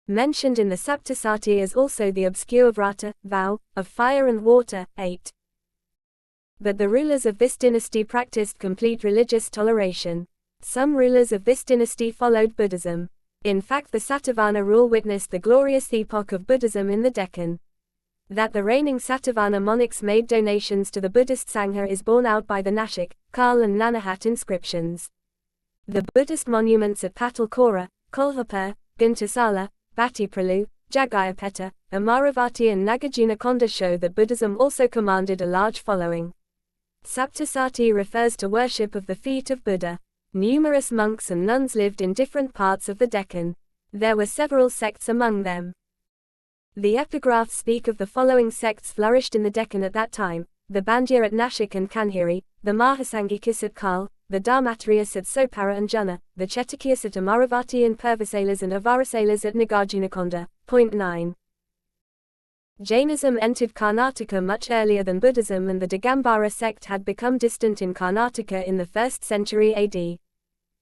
Mentioned in the Saptasati is also the obscure Vrata, vow, of fire and water, 8. But the rulers of this dynasty practiced complete religious toleration. Some rulers of this dynasty followed Buddhism. In fact, the Satavahana rule witnessed the glorious epoch of Buddhism in the Deccan. That the reigning Satavahana monarchs made donations to the Buddhist Sangha is borne out by the Nashik, Kal and Nanahat inscriptions. The Buddhist monuments at Patalkora, Kolhapur, Guntasala, Bhattipralu, Jagayapeta, Amaravati and Nagarjunakonda show that Buddhism also commanded a large following. Saptasati refers to worship of the feet of Buddha. Numerous monks and nuns lived in different parts of the Deccan. There were several sects among them. The epigraphs speak of the following sects flourished in the Deccan at that time: the Bandya at Nashik and Kanhiri, the Mahasangikis at Kal, the Dharmatriyas at Sopara and Junna, the Chetakyas at Amaravati and Purvasalas and Avarasalas at Nagarjunakonda. 9. Jainism entered Karnataka much earlier than Buddhism, and the Digambara sect had become distant in Karnataka in the 1st century AD.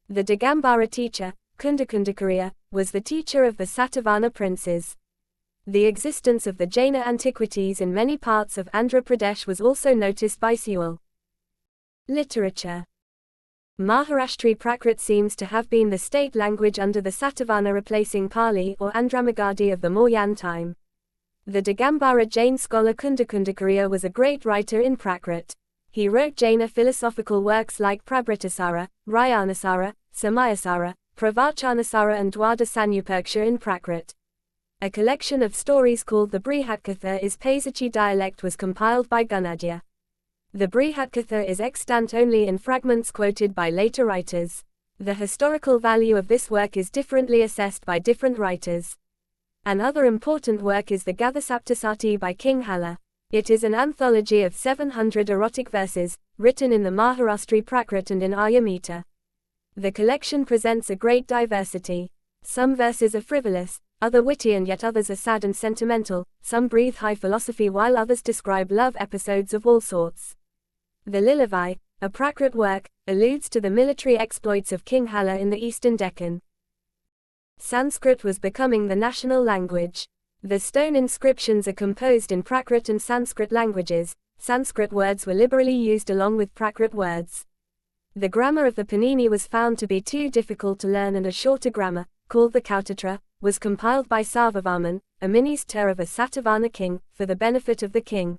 The Digambara teacher, Kundakundakariya, was the teacher of the Satavahana princes. The existence of the Jaina antiquities in many parts of Andhra Pradesh was also noticed by Sewell. Literature. Maharashtri Prakrit seems to have been the state language under the Satavahana, replacing Pali or Andhra of the Mauryan time. The Digambara Jain scholar Kundakundakariya was a great writer in Prakrit. He wrote Jaina philosophical works like Prabhritasara, Ryanasara, Samayasara, Pravachanasara and Dwadasanyupurksha in Prakrit. A collection of stories called the Brihatkatha is Paisachi dialect was compiled by Gunadhya. The Brihatkatha is extant only in fragments quoted by later writers. The historical value of this work is differently assessed by different writers. Another important work is the Gathasaptasati by King Halla. It is an anthology of 700 erotic verses, written in the Maharashtri Prakrit and in Arya meter. The collection presents a great diversity. Some verses are frivolous, other witty, and yet others are sad and sentimental. Some breathe high philosophy while others describe love episodes of all sorts. The Lilavai, a Prakrit work, alludes to the military exploits of King Halla in the eastern Deccan. Sanskrit was becoming the national language. The stone inscriptions are composed in Prakrit and Sanskrit languages. Sanskrit words were liberally used along with Prakrit words. The grammar of the Panini was found to be too difficult to learn, and a shorter grammar, called the Kautatra, was compiled by Sarvavarman, a minister of a Satavahana king, for the benefit of the king.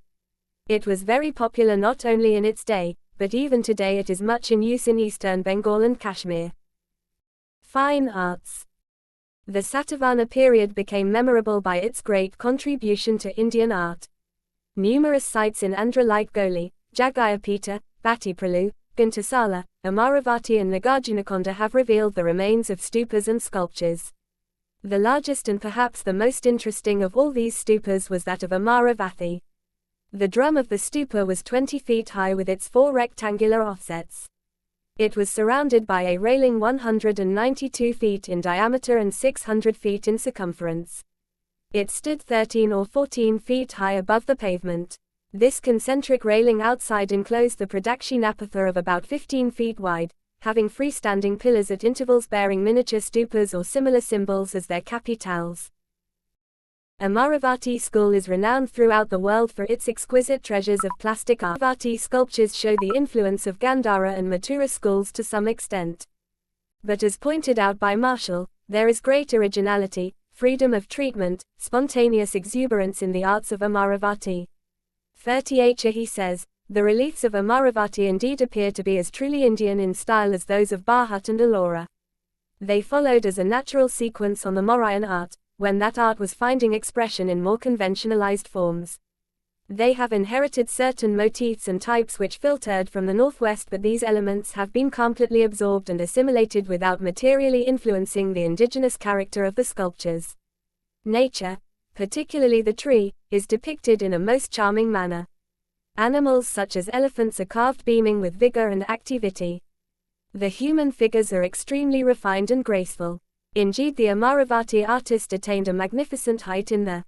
It was very popular not only in its day, but even today it is much in use in eastern Bengal and Kashmir. Fine arts. The Satavahana period became memorable by its great contribution to Indian art. Numerous sites in Andhra like Goli, Jagayapeta, Bhattipralu, Guntasala, Amaravati and Nagarjunakonda have revealed the remains of stupas and sculptures. The largest and perhaps the most interesting of all these stupas was that of Amaravathi. The drum of the stupa was 20 feet high with its 4 rectangular offsets. It was surrounded by a railing 192 feet in diameter and 600 feet in circumference. It stood 13 or 14 feet high above the pavement. This concentric railing outside enclosed the Pradakshinapath of about 15 feet wide, having freestanding pillars at intervals bearing miniature stupas or similar symbols as their capitals. Amaravati school is renowned throughout the world for its exquisite treasures of plastic art. Amaravati sculptures show the influence of Gandhara and Mathura schools to some extent. But as pointed out by Marshall, there is great originality, freedom of treatment, spontaneous exuberance in the arts of Amaravati. 38 he says, the reliefs of Amaravati indeed appear to be as truly Indian in style as those of Bharat and Ellora. They followed as a natural sequence on the Mauryan art, when that art was finding expression in more conventionalized forms. They have inherited certain motifs and types which filtered from the northwest, but these elements have been completely absorbed and assimilated without materially influencing the indigenous character of the sculptures. Nature, particularly the tree, is depicted in a most charming manner. Animals such as elephants are carved beaming with vigor and activity. The human figures are extremely refined and graceful. Indeed, the Amaravati artist attained a magnificent height in the